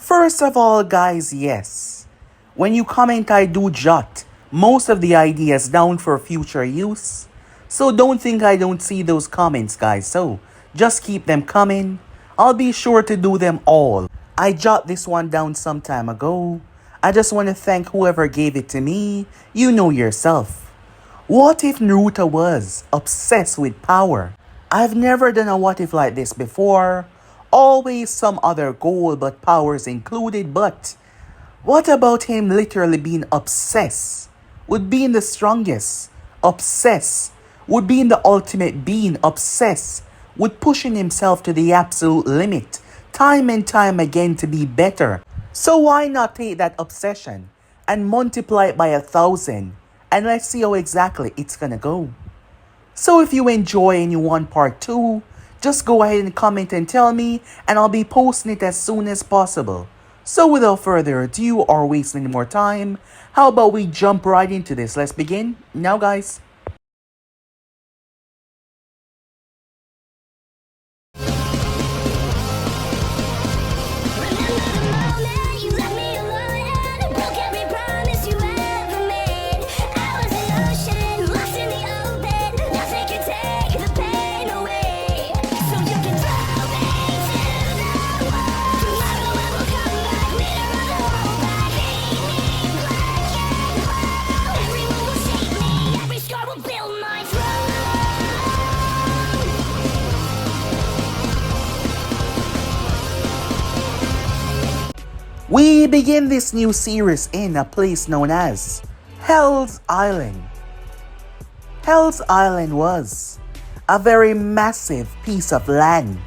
First of all, guys, yes. When you comment, I do jot most of the ideas down for future use. So don't think I don't see those comments, guys. So just keep them coming. I'll be sure to do them all. I jot this one down some time ago. I just want to thank whoever gave it to me. You know yourself. What if Naruto was obsessed with power? I've never done a what if like this before. Always some other goal but powers included, but what about him literally being obsessed with being the strongest? Obsessed with being the ultimate being, obsessed with pushing himself to the absolute limit, time and time again to be better. So why not take that obsession and multiply it by 1,000 and let's see how exactly it's gonna go. So if you enjoy and you want part 2, just go ahead and comment and tell me and I'll be posting it as soon as possible. So without further ado or wasting any more time, how about we jump right into this? Let's begin now, guys. We begin this new series in a place known as Hell's Island. Hell's Island was a very massive piece of land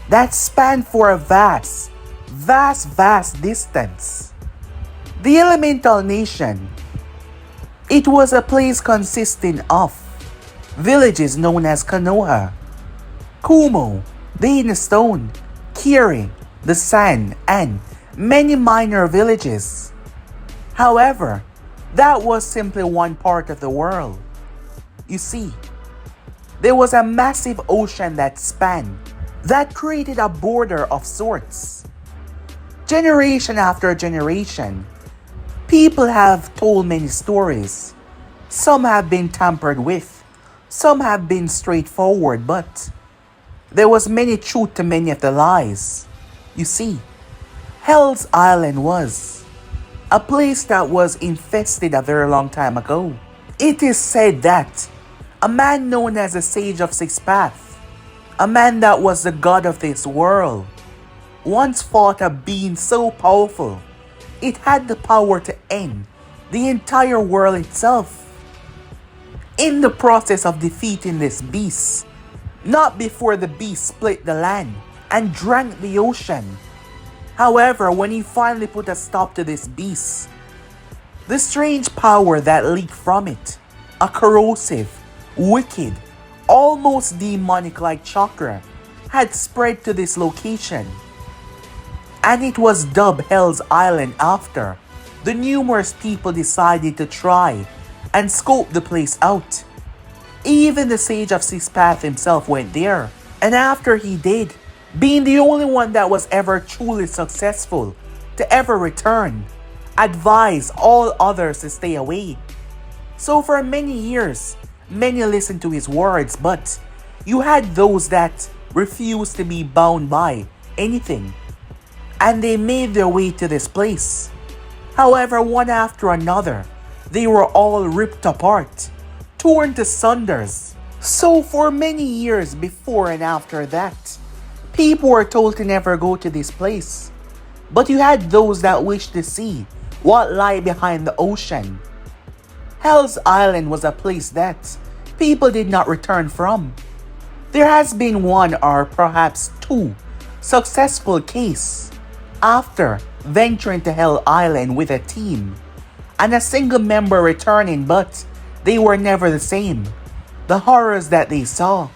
that spanned for a vast distance. The elemental nation, it was a place consisting of villages known as Konoha, Kumo, the Inner Stone, Kiri, the Sand, and many minor villages. However, that was simply one part of the world. You see, there was a massive ocean that spanned, that created a border of sorts. Generation after generation, people have told many stories. Some have been tampered with, some have been straightforward, but there was many truth to many of the lies. You see, Hell's Island was a place that was infested a very long time ago. It is said that a man known as the Sage of Six Paths, a man that was the god of this world, once fought a being so powerful, it had the power to end the entire world itself. In the process of defeating this beast, not before the beast split the land and drank the ocean. However, when he finally put a stop to this beast, the strange power that leaked from it, a corrosive, wicked, almost demonic-like chakra, had spread to this location. And it was dubbed Hell's Island after the numerous people decided to try and scope the place out. Even the Sage of Six Paths himself went there, and after he did, being the only one that was ever truly successful to ever return, advised all others to stay away. So for many years, many listened to his words, but you had those that refused to be bound by anything, and they made their way to this place. However, one after another, they were all ripped apart, torn to sunders. So for many years before and after that, people were told to never go to this place. But you had those that wished to see what lay behind the ocean. Hell's Island was a place that people did not return from. There has been one or perhaps two successful cases after venturing to Hell Island with a team, and a single member returning, but they were never the same. The horrors that they saw,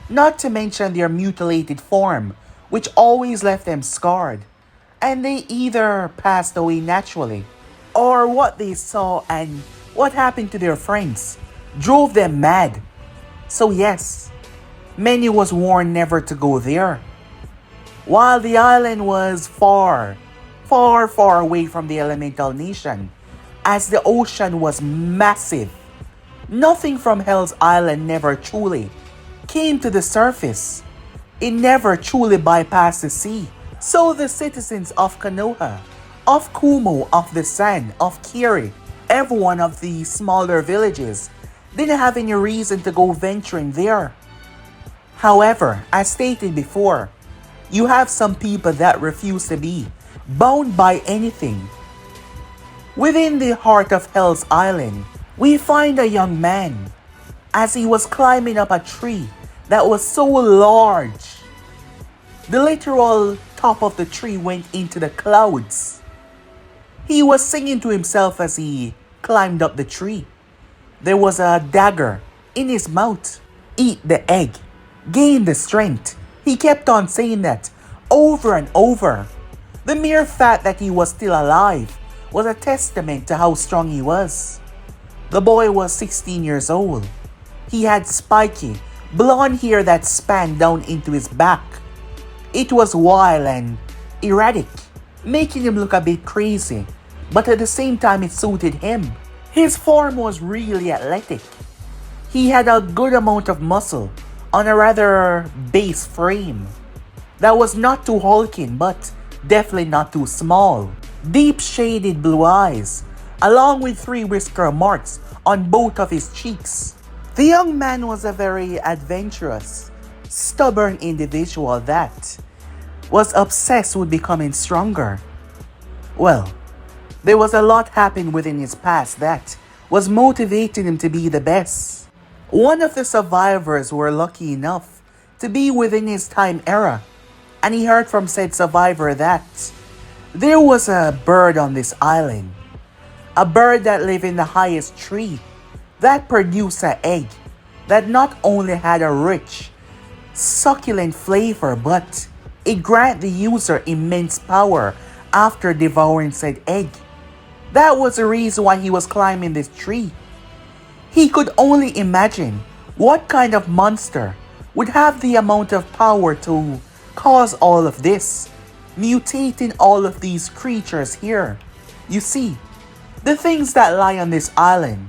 not to mention their mutilated form, which always left them scarred, and they either passed away naturally, or what they saw and what happened to their friends drove them mad. So yes, many was warned never to go there. While the island was far, far, far away from the elemental nation, as the ocean was massive. Nothing from Hell's Island never truly came to the surface. It never truly bypassed the sea. So the citizens of Konoha, of Kumo, of the Sand, of Kiri, every one of the smaller villages didn't have any reason to go venturing there. However, as stated before, you have some people that refuse to be bound by anything. Within the heart of Hell's Island, we find a young man as he was climbing up a tree that was so large. The literal top of the tree went into the clouds. He was singing to himself as he climbed up the tree. There was a dagger in his mouth. Eat the egg. Gain the strength. He kept on saying that over and over. The mere fact that he was still alive was a testament to how strong he was. The boy was 16 years old. He had spiky, blonde hair that spanned down into his back. It was wild and erratic, making him look a bit crazy, but at the same time it suited him. His form was really athletic. He had a good amount of muscle on a rather base frame that was not too hulking but definitely not too small. Deep shaded blue eyes, along with 3 whisker marks on both of his cheeks. The young man was a very adventurous, stubborn individual that was obsessed with becoming stronger. Well, there was a lot happening within his past that was motivating him to be the best. One of the survivors were lucky enough to be within his time era, and he heard from said survivor that there was a bird on this island. A bird that lived in the highest tree that produced an egg that not only had a rich, succulent flavor, but it granted the user immense power after devouring said egg. That was the reason why he was climbing this tree. He could only imagine what kind of monster would have the amount of power to cause all of this, mutating all of these creatures here. You see, the things that lie on this island,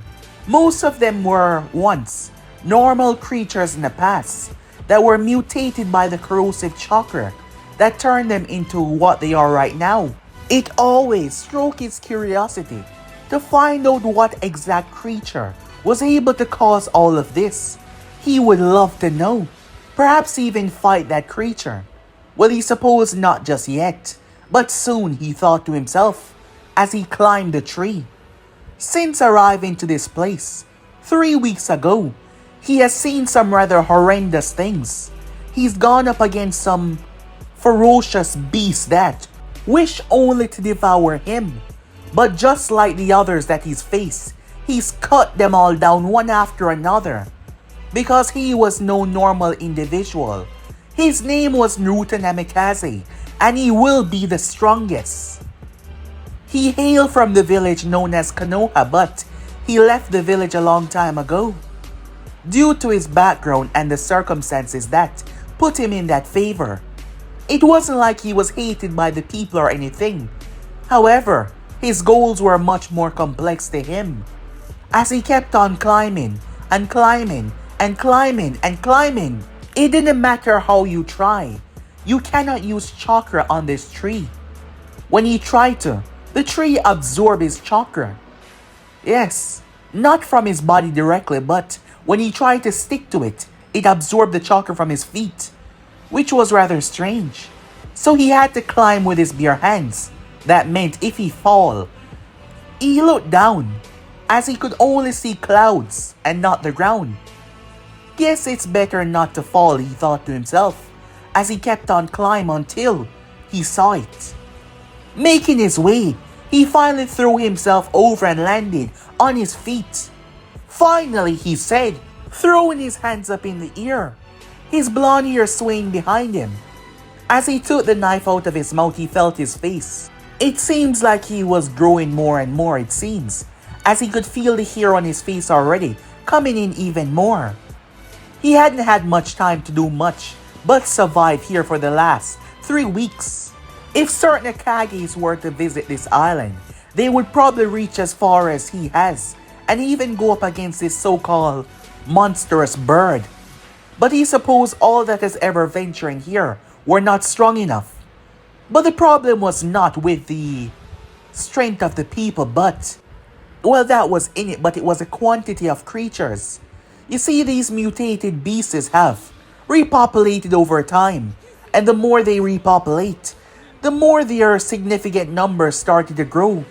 most of them were once normal creatures in the past that were mutated by the corrosive chakra that turned them into what they are right now. It always stroked his curiosity to find out what exact creature was able to cause all of this. He would love to know, perhaps even fight that creature. Well, he supposed not just yet, but soon, he thought to himself as he climbed the tree. Since arriving to this place 3 weeks ago, he has seen some rather horrendous things. He's gone up against some ferocious beasts that wish only to devour him. But just like the others that he's faced, he's cut them all down one after another. Because he was no normal individual. His name was Naruto Namikaze, and he will be the strongest. He hailed from the village known as Konoha, but he left the village a long time ago. Due to his background and the circumstances that put him in that favor. It wasn't like he was hated by the people or anything. However, his goals were much more complex to him. As he kept on climbing and climbing and climbing and climbing, it didn't matter how you try. You cannot use chakra on this tree. When he tried to, the tree absorbed his chakra. Yes, not from his body directly, but when he tried to stick to it, it absorbed the chakra from his feet, which was rather strange. So he had to climb with his bare hands. That meant if he fall, he looked down, as he could only see clouds and not the ground. Guess it's better not to fall, he thought to himself, as he kept on climbing until he saw it. Making his way, he finally threw himself over and landed on his feet. Finally, he said, throwing his hands up in the air, his blonde hair swaying behind him. As he took the knife out of his mouth, he felt his face. It seems like he was growing more and more, it seems, as he could feel the hair on his face already coming in even more. He hadn't had much time to do much but survive here for the last 3 weeks. If certain Akages were to visit this island, they would probably reach as far as he has, and even go up against this so-called monstrous bird. But he supposed all that is ever venturing here were not strong enough. But the problem was not with the strength of the people, but, well, that was in it, but it was a quantity of creatures. You see, these mutated beasts have repopulated over time, and the more they repopulate, the more their significant numbers started to grow.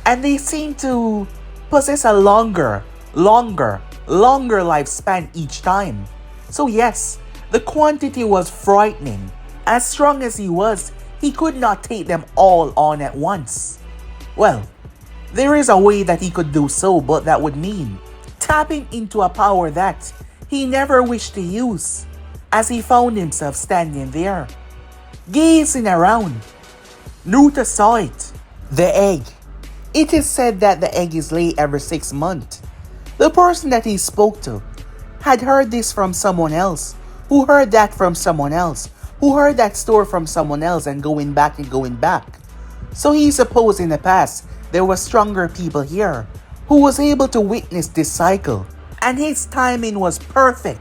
And they seem to possess a longer lifespan each time. So yes, the quantity was frightening. As strong as he was, he could not take them all on at once. Well, there is a way that he could do so, but that would mean tapping into a power that he never wished to use, as he found himself standing there, gazing around. Naruto saw it. The egg. It is said that the egg is laid every 6 months. The person that he spoke to had heard this from someone else, who heard that from someone else, who heard that story from someone else, and going back and going back. So he supposed in the past there were stronger people here who was able to witness this cycle, and his timing was perfect.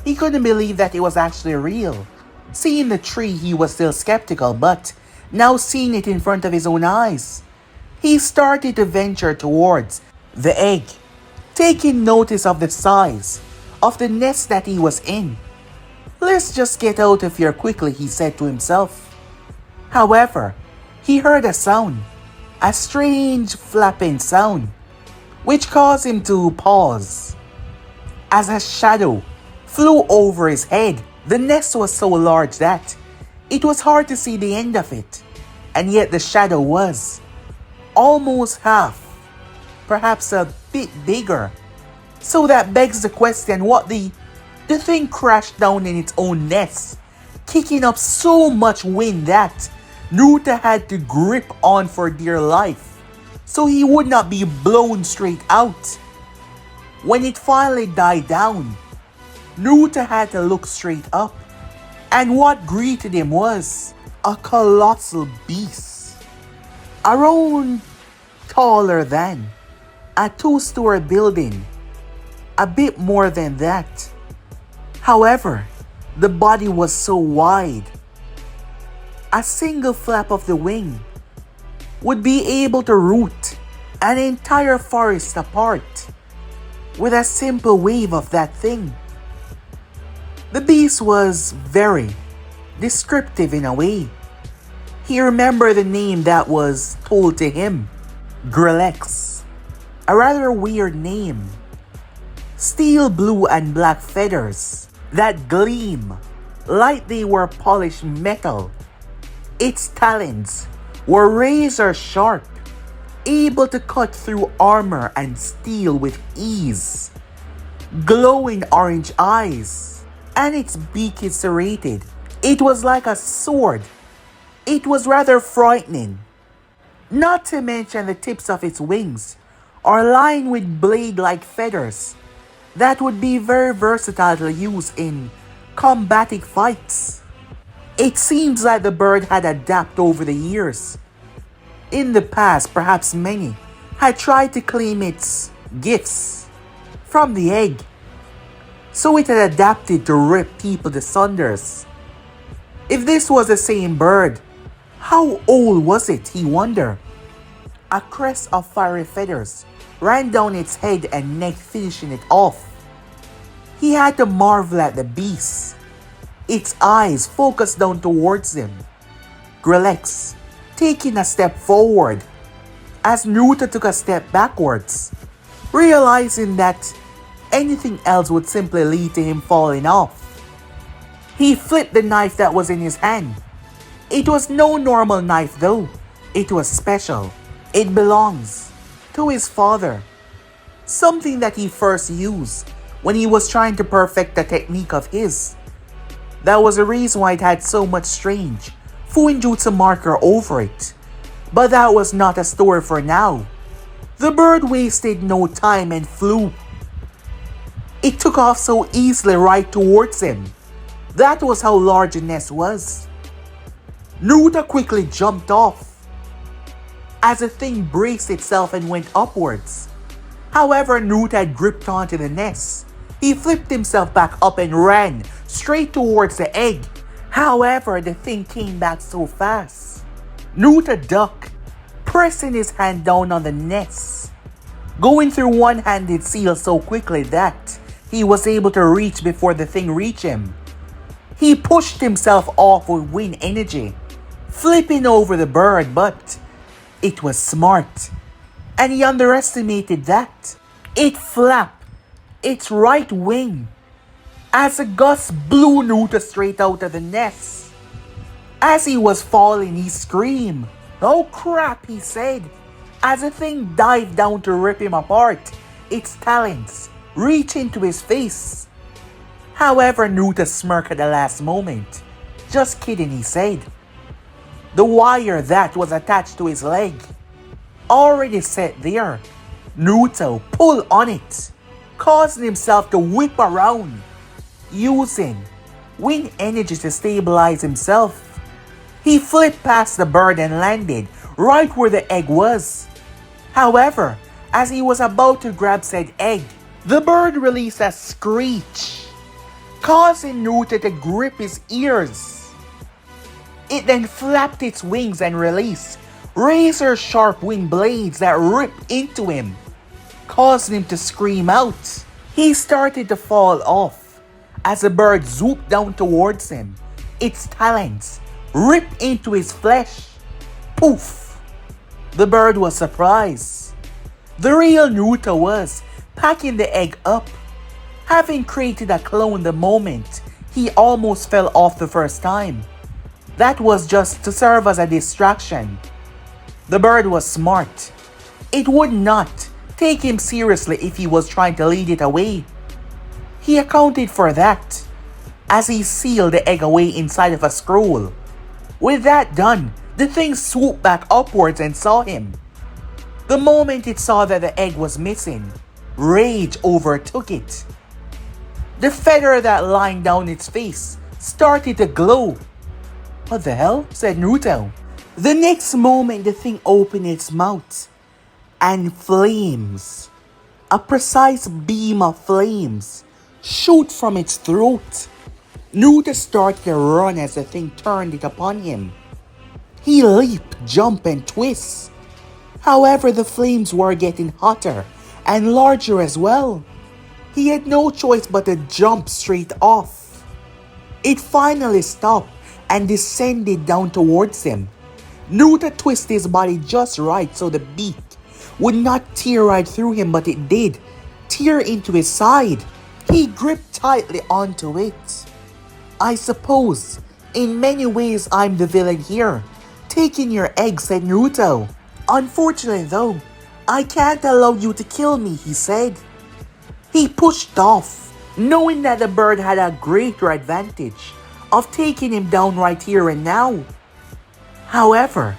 He couldn't believe that it was actually real. Seeing the tree, he was still skeptical, but now seeing it in front of his own eyes, he started to venture towards the egg, taking notice of the size of the nest that he was in. Let's just get out of here quickly, he said to himself. However, he heard a sound, a strange flapping sound, which caused him to pause. As a shadow flew over his head, the nest was so large that it was hard to see the end of it, and yet the shadow was almost half, perhaps a bit bigger. So that begs the question, what the thing crashed down in its own nest, kicking up so much wind that Naruto had to grip on for dear life, so he would not be blown straight out. When it finally died down, Naruto had to look straight up, and what greeted him was a colossal beast, around taller than a 2-story building, a bit more than that. However, the body was so wide, a single flap of the wing would be able to root an entire forest apart with a simple wave of that thing. The beast was very descriptive in a way. He remembered the name that was told to him, Grillex, a rather weird name. Steel blue and black feathers that gleam like they were polished metal. Its talons were razor sharp, able to cut through armor and steel with ease. Glowing orange eyes, and its beak is serrated. It was like a sword. It was rather frightening. Not to mention the tips of its wings are lined with blade-like feathers that would be very versatile to use in combating fights. It seems like the bird had adapted over the years. In the past, perhaps many had tried to claim its gifts from the egg, so it had adapted to rip people to sunders. If this was the same bird, how old was it, he wondered? A crest of fiery feathers ran down its head and neck, finishing it off. He had to marvel at the beast. Its eyes focused down towards him. Grillex taking a step forward as Naruto took a step backwards, realizing that anything else would simply lead to him falling off. He flipped the knife that was in his hand. It was no normal knife though. It was special. It belongs to his father. Something that he first used when he was trying to perfect a technique of his. That was the reason why it had so much strange Fuinjutsu marker over it. But that was not a story for now. The bird wasted no time and flew. It took off so easily right towards him. That was how large the nest was. Naruto quickly jumped off as the thing braced itself and went upwards. However, Naruto had gripped onto the nest. He flipped himself back up and ran straight towards the egg. However, the thing came back so fast. Naruto ducked, pressing his hand down on the nest, going through one-handed seal so quickly that he was able to reach before the thing reached him. He pushed himself off with wind energy, flipping over the bird, but it was smart, and he underestimated that. It flapped its right wing as a gust blew Naruto straight out of the nest. As he was falling, he screamed, "Oh crap," he said, as the thing dived down to rip him apart, its talons reaching to his face. However, Naruto smirked at the last moment. "Just kidding," he said. The wire that was attached to his leg, already set there, Naruto pulled on it, causing himself to whip around, using wind energy to stabilize himself. He flipped past the bird and landed right where the egg was. However, as he was about to grab said egg, the bird released a screech, causing Naruto to grip his ears. It then flapped its wings and released razor-sharp wing blades that ripped into him, causing him to scream out. He started to fall off as the bird swooped down towards him. Its talons ripped into his flesh. Poof! The bird was surprised. The real Naruto was packing the egg up, having created a clone the moment he almost fell off the first time. That was just to serve as a distraction. The bird was smart. It would not take him seriously if he was trying to lead it away. He accounted for that as he sealed the egg away inside of a scroll. With that done, the thing swooped back upwards and saw him. The moment it saw that the egg was missing, rage overtook it. The feather that lined down its face started to glow. "What the hell?" said Naruto. The next moment, the thing opened its mouth, and flames, a precise beam of flames, shoot from its throat. Naruto started to run as the thing turned it upon him. He leaped, jumped, and twists. However, the flames were getting hotter and larger as well. He had no choice but to jump straight off. It finally stopped and descended down towards him. Naruto twisted his body just right so the beak would not tear right through him, but it did tear into his side. He gripped tightly onto it. "I suppose, in many ways I'm the villain here, taking your egg," said Naruto. "Unfortunately though, I can't allow you to kill me," he said. He pushed off, knowing that the bird had a greater advantage of taking him down right here and now. However,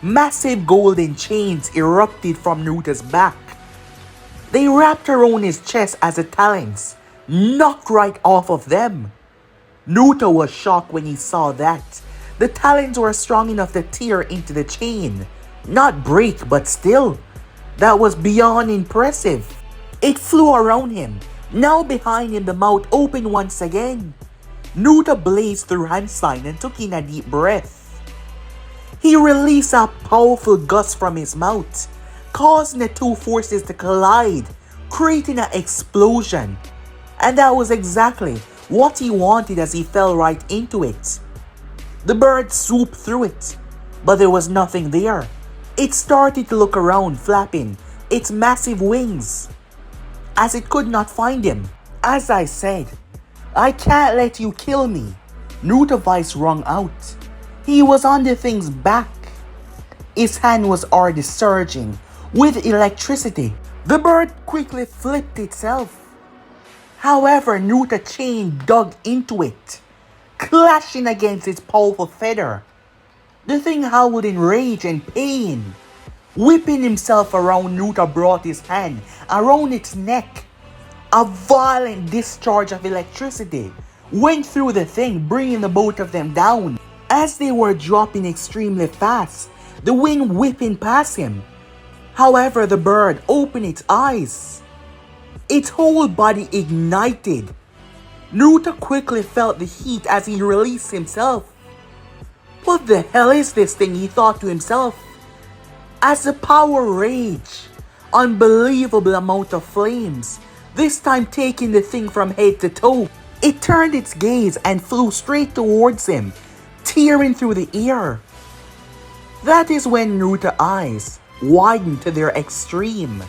massive golden chains erupted from Naruto's back. They wrapped around his chest as the talons knocked right off of them. Naruto was shocked when he saw that the talons were strong enough to tear into the chain, not break, but still, that was beyond impressive. It flew around him. Now behind him, the mouth opened once again. Naruto blazed through hand sign and took in a deep breath. He released a powerful gust from his mouth, causing the two forces to collide, creating an explosion. And that was exactly what he wanted as he fell right into it. The bird swooped through it, but there was nothing there. It started to look around, flapping its massive wings, as it could not find him. "As I said, I can't let you kill me," Naruto's voice rang out. He was on the thing's back. His hand was already surging with electricity. The bird quickly flipped itself. However, Naruto's chain dug into it, clashing against its powerful feather. The thing howled in rage and pain. Whipping himself around, Naruto brought his hand around its neck. A violent discharge of electricity went through the thing, bringing the both of them down. As they were dropping extremely fast, the wind whipping past him. However, the bird opened its eyes. Its whole body ignited. Naruto quickly felt the heat as he released himself. What the hell is this thing, he thought to himself. As the power raged, unbelievable amount of flames, this time taking the thing from head to toe. It turned its gaze and flew straight towards him, tearing through the air. That is when Naruto's eyes widened to their extreme.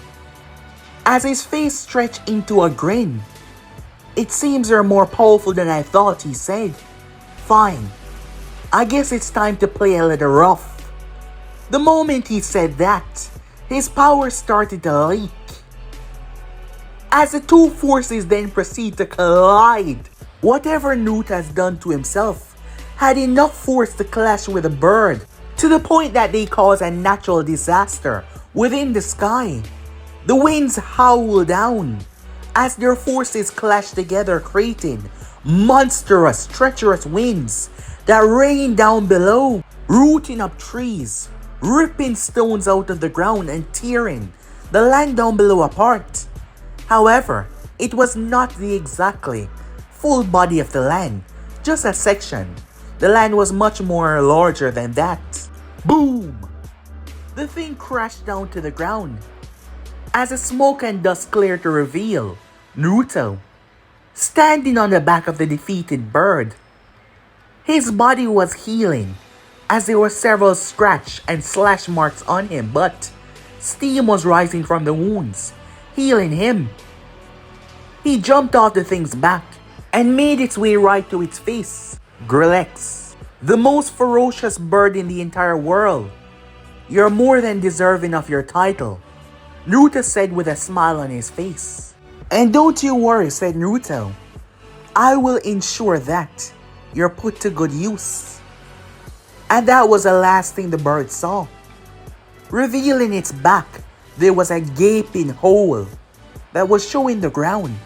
As his face stretched into a grin. It seems you're more powerful than I thought, he said. Fine. I guess it's time to play a little rough. The moment he said that, his power started to leak. As the two forces then proceed to collide, whatever Naruto has done to himself had enough force to clash with a bird, to the point that they cause a natural disaster within the sky. The winds howl down as their forces clash together, creating monstrous, treacherous winds that rain down below, rooting up trees, ripping stones out of the ground and tearing the land down below apart. However, it was not the exactly full body of the land, just a section. The land was much more larger than that. Boom! The thing crashed down to the ground as the smoke and dust cleared to reveal Naruto, standing on the back of the defeated bird. His body was healing, as there were several scratch and slash marks on him, but steam was rising from the wounds, healing him. He jumped off the thing's back and made its way right to its face. Grillex, the most ferocious bird in the entire world. You're more than deserving of your title, Naruto said with a smile on his face. And don't you worry, said Naruto. I will ensure that you're put to good use. And that was the last thing the bird saw. Revealing its back, there was a gaping hole that was showing the ground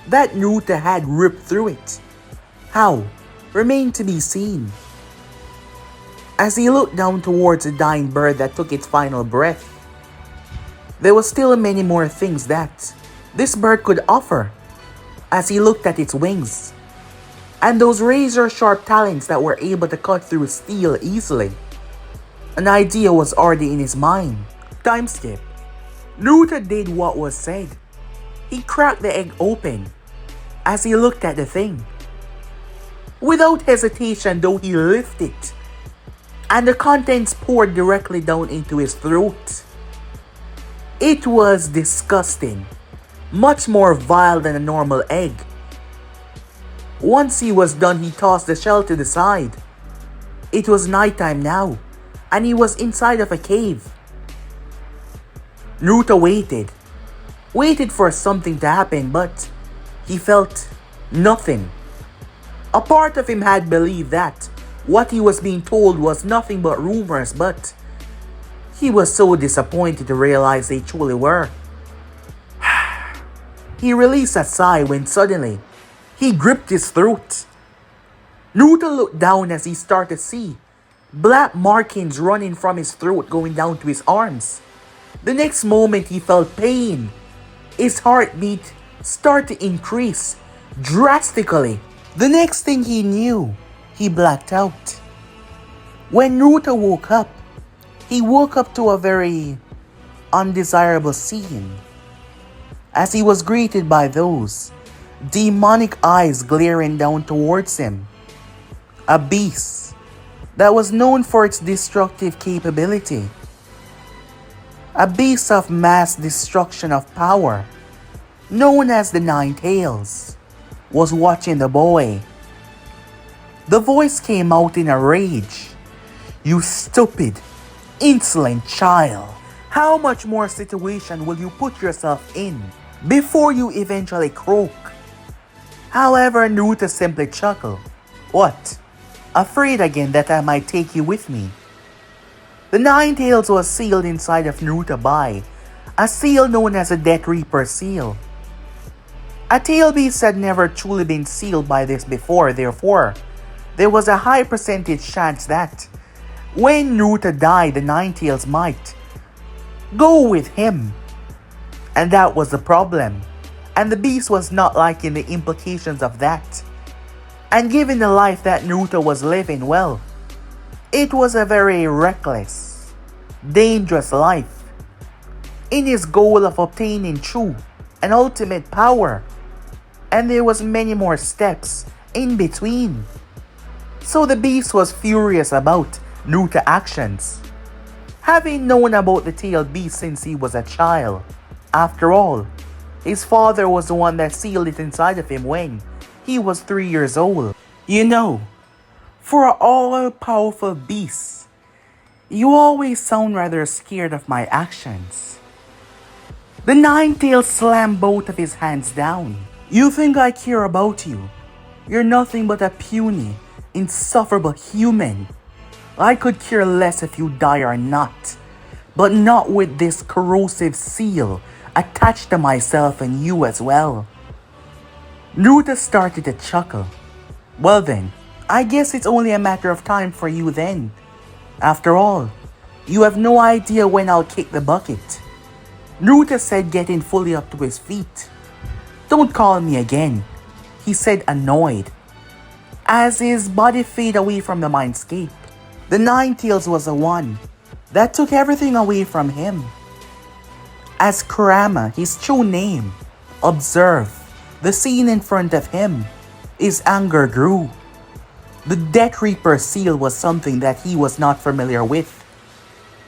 that Naruto had ripped through it. How? Remained to be seen. As he looked down towards the dying bird that took its final breath, there was still many more things that this bird could offer as he looked at its wings, and those razor-sharp talons that were able to cut through steel easily. An idea was already in his mind. Time skip. Naruto did what was said. He cracked the egg open as he looked at the thing. Without hesitation though, he lifted it, and the contents poured directly down into his throat. It was disgusting. Much more vile than a normal egg. Once he was done, he tossed the shell to the side. It was nighttime now, and he was inside of a cave. Naruto waited for something to happen, but he felt nothing. A part of him had believed that what he was being told was nothing but rumors, but he was so disappointed to realize they truly were. He released a sigh when suddenly he gripped his throat. Naruto looked down as he started to see black markings running from his throat going down to his arms. The next moment he felt pain. His heartbeat started to increase drastically. The next thing he knew, he blacked out. When Naruto woke up, he woke up to a very undesirable scene, as he was greeted by those demonic eyes glaring down towards him. A beast that was known for its destructive capability. A beast of mass destruction of power, known as the Nine Tails, was watching the boy. The voice came out in a rage. You stupid, insolent child. How much more situation will you put yourself in before you eventually croak? However, Naruto simply chuckled. What? Afraid again that I might take you with me? The Nine Tails was sealed inside of Naruto by a seal known as a Death Reaper seal. A tail beast had never truly been sealed by this before, therefore, there was a high percentage chance that when Naruto died, the Nine Tails might go with him. And that was the problem. And the Beast was not liking the implications of that. And given the life that Naruto was living, well, it was a very reckless, dangerous life. In his goal of obtaining true and ultimate power. And there was many more steps in between. So the Beast was furious about Naruto's actions. Having known about the tailed beast since he was a child. After all, his father was the one that sealed it inside of him when he was 3 years old. You know, for an all-powerful beast, you always sound rather scared of my actions. The Nine-Tails slammed both of his hands down. You think I care about you? You're nothing but a puny, insufferable human. I could care less if you die or not, but not with this corrosive seal attached to myself and you as well. Naruto started to chuckle. Well then, I guess it's only a matter of time for you then. After all, you have no idea when I'll kick the bucket. Naruto said, getting fully up to his feet. Don't call me again, he said, annoyed. As his body faded away from the mindscape, the Nine Tails was the one that took everything away from him. As Kurama, his true name, observed the scene in front of him, his anger grew. The Death Reaper seal was something that he was not familiar with.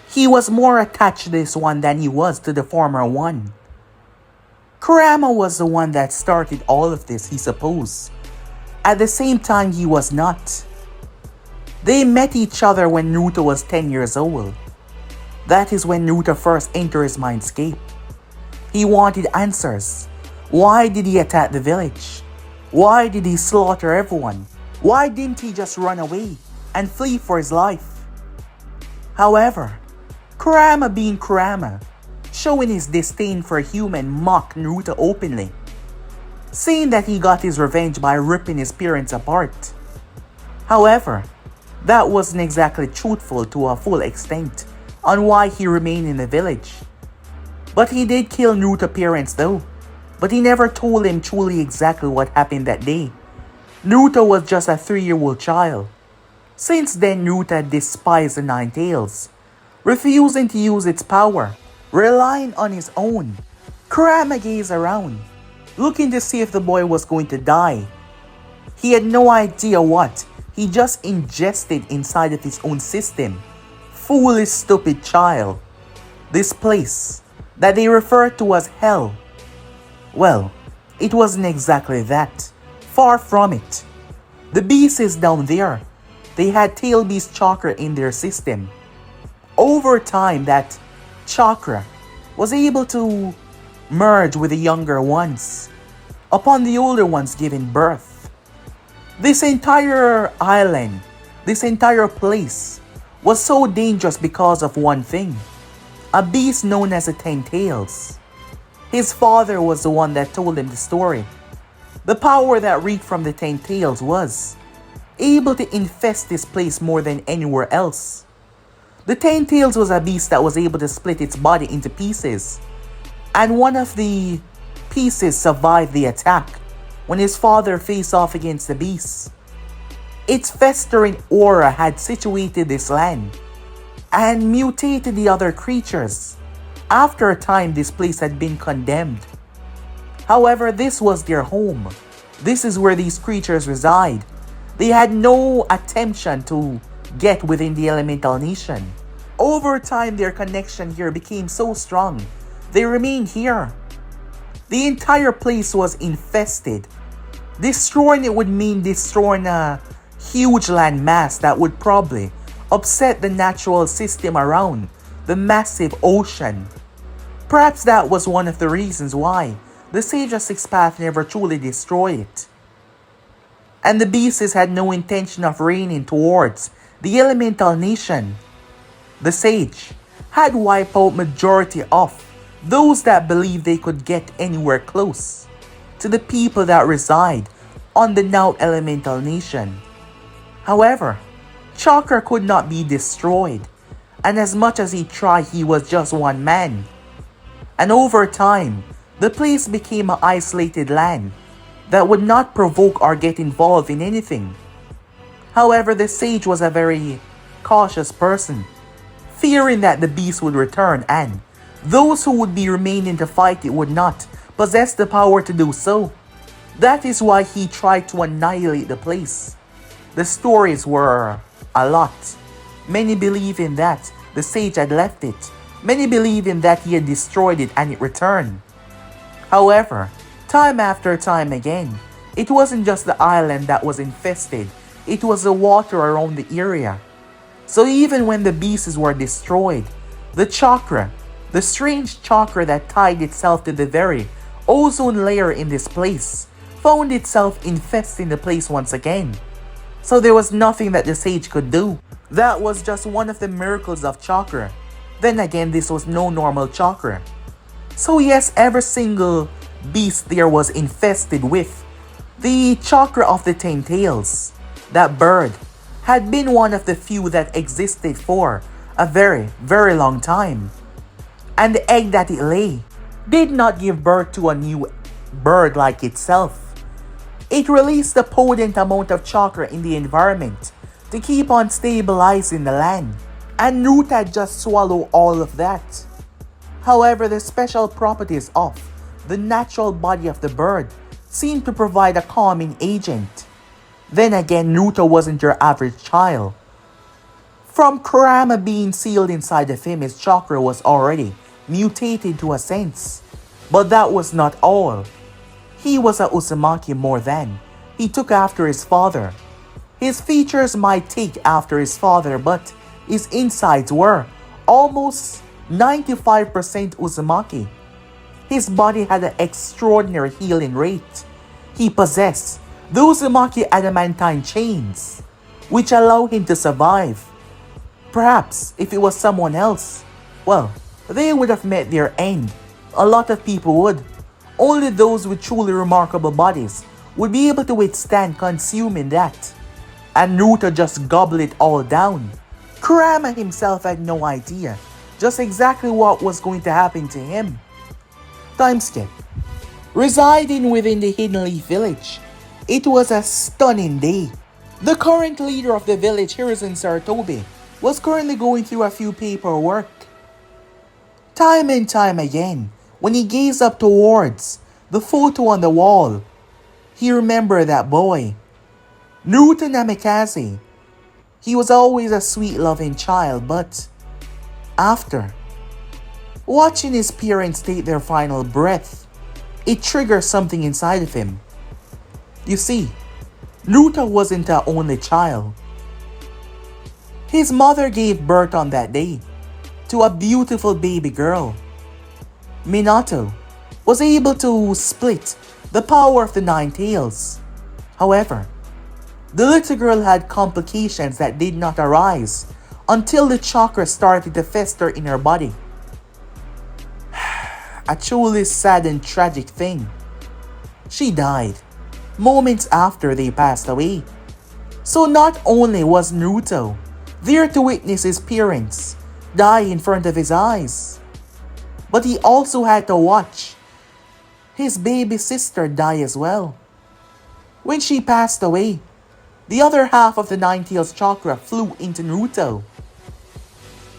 He was more attached to this one than he was to the former one. Kurama was the one that started all of this, he supposed. At the same time, he was not. They met each other when Naruto was 10 years old. That is when Naruto first entered his mindscape. He wanted answers. Why did he attack the village? Why did he slaughter everyone? Why didn't he just run away and flee for his life? However, Kurama being Kurama, showing his disdain for a human, mocked Naruto openly, saying that he got his revenge by ripping his parents apart. However, that wasn't exactly truthful to a full extent on why he remained in the village. But he did kill Naruto's parents though, but he never told him truly exactly what happened that day. Naruto was just a 3-year-old child. Since then, Naruto despised the Nine Tails, refusing to use its power, relying on his own. Kurama gazed around, looking to see if the boy was going to die. He had no idea what he just ingested inside of his own system. Foolish, stupid child. This place that they refer to as hell. Well, it wasn't exactly that. Far from it. The beast is down there. They had tail beast chakra in their system. Over time, that chakra was able to merge with the younger ones upon the older ones giving birth. This entire island, this entire place was so dangerous because of one thing. A beast known as the Ten Tails. His father was the one that told him the story. The power that reeked from the Ten Tails was able to infest this place more than anywhere else. The Ten Tails was a beast that was able to split its body into pieces, and one of the pieces survived the attack when his father faced off against the beast. Its festering aura had situated this land and mutated the other creatures. After a time, this place had been condemned. However, this was their home. This is where these creatures reside. They had no attention to get within the elemental nation. Over time, their connection here became so strong, they remained here. The entire place was infested. Destroying it would mean destroying a huge land mass that would probably upset the natural system around the massive ocean. Perhaps that was one of the reasons why the Sage of Six Paths never truly destroyed it. And the beasts had no intention of reigning towards the elemental nation. The Sage had wiped out majority of those that believed they could get anywhere close to the people that reside on the now elemental nation. However, chakra could not be destroyed, and as much as he tried, he was just one man. And over time, the place became an isolated land that would not provoke or get involved in anything. However, the sage was a very cautious person, fearing that the beast would return and those who would be remaining to fight it would not possess the power to do so. That is why he tried to annihilate the place. The stories were a lot. Many believe in that the sage had left it. Many believe in that he had destroyed it and it returned. However, time after time again, it wasn't just the island that was infested, it was the water around the area. So even when the beasts were destroyed, the chakra, the strange chakra that tied itself to the very ozone layer in this place, found itself infesting the place once again. So there was nothing that the sage could do. That was just one of the miracles of chakra. Then again, this was no normal chakra. So yes, every single beast there was infested with the chakra of the 10 tails. That bird had been one of the few that existed for a very, very long time. And the egg that it lay did not give birth to a new bird like itself. It released a potent amount of chakra in the environment to keep on stabilizing the land. And Naruto had just swallowed all of that. However, the special properties of the natural body of the bird seemed to provide a calming agent. Then again, Naruto wasn't your average child. From Kurama being sealed inside of him, his chakra was already mutated to a sense. But that was not all. He was a Uzumaki more than. He took after his father. His features might take after his father, but his insides were almost 95% Uzumaki. His body had an extraordinary healing rate. He possessed the Uzumaki adamantine chains, which allow him to survive. Perhaps if it was someone else, well, they would have met their end. A lot of people would. Only those with truly remarkable bodies would be able to withstand consuming that. And Naruto just gobbled it all down. Kurama himself had no idea just exactly what was going to happen to him. Time skip. Residing within the Hidden Leaf Village, it was a stunning day. The current leader of the village, Hiruzen Sarutobi, was currently going through a few paperwork. Time and time again, when he gazed up towards the photo on the wall, he remembered that boy, Naruto Namikaze. He was always a sweet loving child, but after watching his parents take their final breath, it triggered something inside of him. You see, Naruto wasn't the only child. His mother gave birth on that day to a beautiful baby girl. Minato was able to split the power of the 9 tails. However, the little girl had complications that did not arise until the chakra started to fester in her body. A truly sad and tragic thing. She died moments after they passed away. So not only was Naruto there to witness his parents die in front of his eyes, but he also had to watch his baby sister die as well. When she passed away, the other half of the 9 tails chakra flew into Naruto.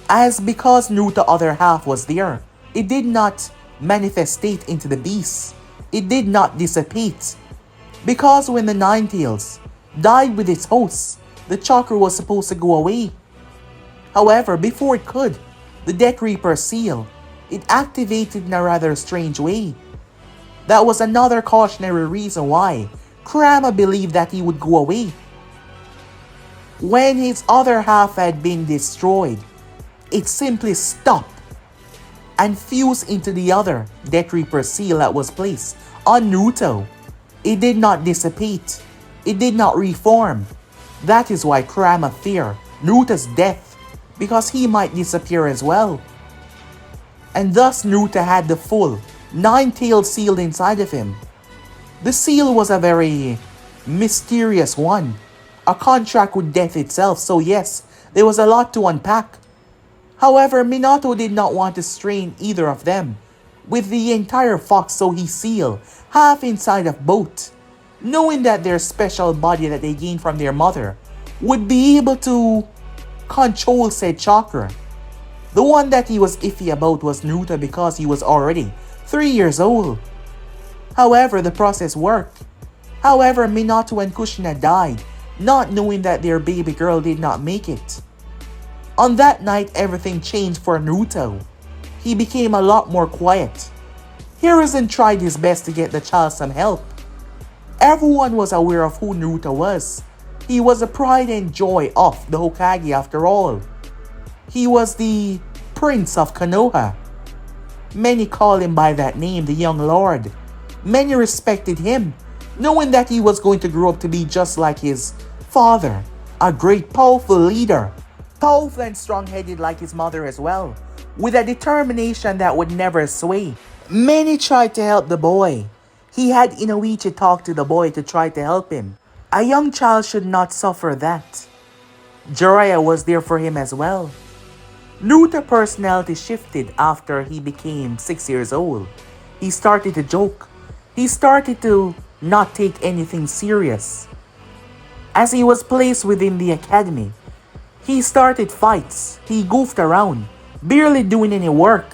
As because Naruto's other half was there, it did not manifestate into the beast. It did not dissipate. Because when the 9 tails died with its host, the chakra was supposed to go away. However, before it could, the Death Reaper seal, it activated in a rather strange way. That was another cautionary reason why Kurama believed that he would go away. When his other half had been destroyed, it simply stopped and fused into the other Death Reaper seal that was placed on Naruto. It did not dissipate. It did not reform. That is why Kurama feared Naruto's death, because he might disappear as well. And thus Naruto had the full 9 tailed seal inside of him. The seal was a very mysterious one, a contract with death itself, so yes, there was a lot to unpack. However, Minato did not want to strain either of them with the entire fox, so he sealed half inside of both, knowing that their special body that they gained from their mother would be able to control said chakra. The one that he was iffy about was Naruto because he was already 3 years old. However, the process worked. However, Minato and Kushina died, not knowing that their baby girl did not make it. On that night, everything changed for Naruto. He became a lot more quiet. Hiruzen tried his best to get the child some help. Everyone was aware of who Naruto was. He was the pride and joy of the Hokage after all. He was the Prince of Konoha. Many called him by that name, the Young Lord. Many respected him, knowing that he was going to grow up to be just like his father, a great powerful leader, powerful and strong-headed like his mother as well, with a determination that would never sway. Many tried to help the boy. He had Inoichi talk to the boy to try to help him. A young child should not suffer that. Jiraiya was there for him as well. Naruto's personality shifted after he became 6 years old. He started to joke. He started to not take anything serious. As he was placed within the academy, he started fights. He goofed around, barely doing any work.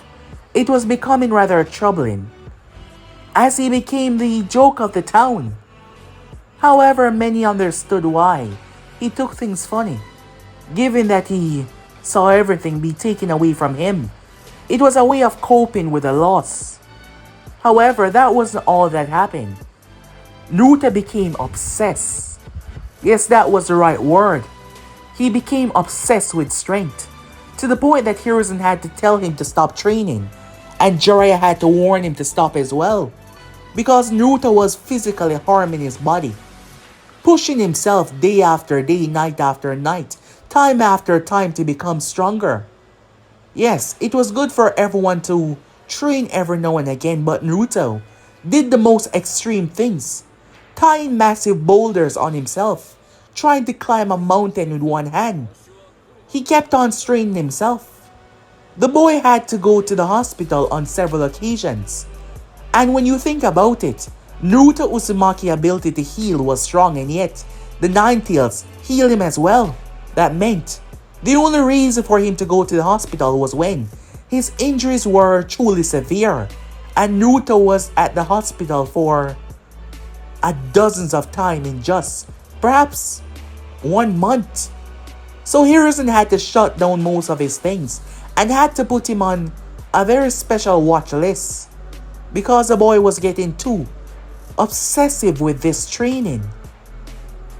It was becoming rather troubling, as he became the joke of the town. However, many understood why he took things funny, given that he saw everything be taken away from him. It was a way of coping with the loss. However, that wasn't all that happened. Naruto became obsessed. Yes, that was the right word. He became obsessed with strength, to the point that Hiruzen had to tell him to stop training, and Jiraiya had to warn him to stop as well, because Naruto was physically harming his body, pushing himself day after day, night after night, time after time to become stronger. Yes, it was good for everyone to train every now and again, but Naruto did the most extreme things, tying massive boulders on himself, trying to climb a mountain with one hand. He kept on straining himself. The boy had to go to the hospital on several occasions. And when you think about it, Naruto Uzumaki's ability to heal was strong, and yet the Nine Tails healed him as well. That meant the only reason for him to go to the hospital was when his injuries were truly severe, and Naruto was at the hospital for dozens of times in just perhaps 1 month. So Hiruzen had to shut down most of his things and had to put him on a very special watch list, because the boy was getting too obsessive with this training.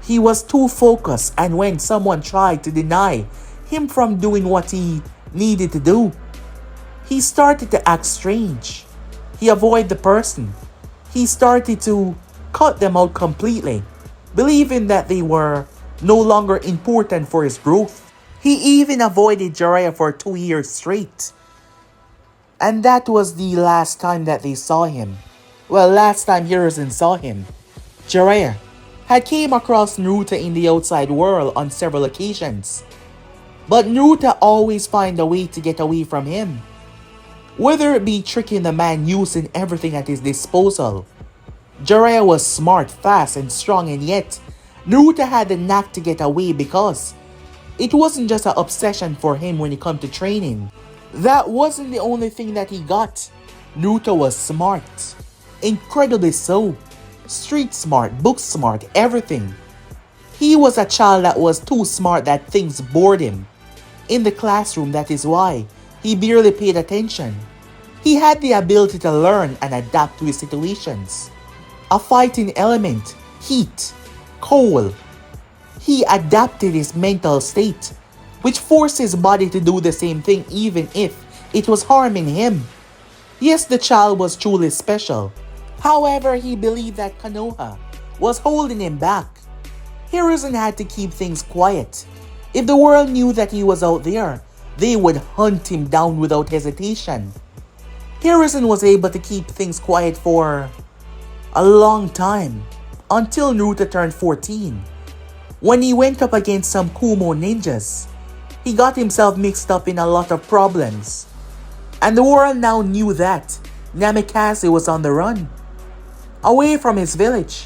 He was too focused, and when someone tried to deny him from doing what he needed to do, he started to act strange. He avoided the person. He started to cut them out completely, believing that they were no longer important for his growth. He even avoided Jiraiya for 2 years straight. And that was the last time that they saw him. Well, last time Hiruzen saw him, Jiraiya had came across Naruto in the outside world on several occasions. But Naruto always find a way to get away from him, whether it be tricking the man using everything at his disposal. Jiraiya was smart, fast, and strong, and yet Naruto had the knack to get away, because it wasn't just an obsession for him when it come to training. That wasn't the only thing that he got. Naruto was smart, incredibly so. Street smart, book smart, everything. He was a child that was too smart that things bored him. In the classroom, that is why he barely paid attention. He had the ability to learn and adapt to his situations. A fighting element, heat, cold. He adapted his mental state, which forced his body to do the same thing even if it was harming him. Yes, the child was truly special. However, he believed that Konoha was holding him back. Hiruzen had to keep things quiet. If the world knew that he was out there, they would hunt him down without hesitation. Hiruzen was able to keep things quiet for a long time, until Naruto turned 14. When he went up against some Kumo ninjas, he got himself mixed up in a lot of problems. And the world now knew that Namikaze was on the run, away from his village.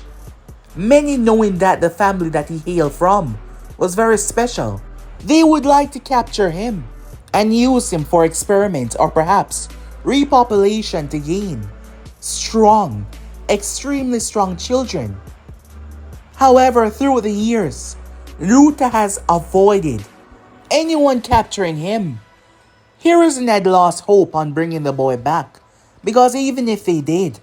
Many knowing that the family that he hailed from was very special. They would like to capture him and use him for experiments or perhaps repopulation to gain strong, extremely strong children. However, through the years, Naruto has avoided anyone capturing him. Hiruzen had lost hope on bringing the boy back, because even if they did,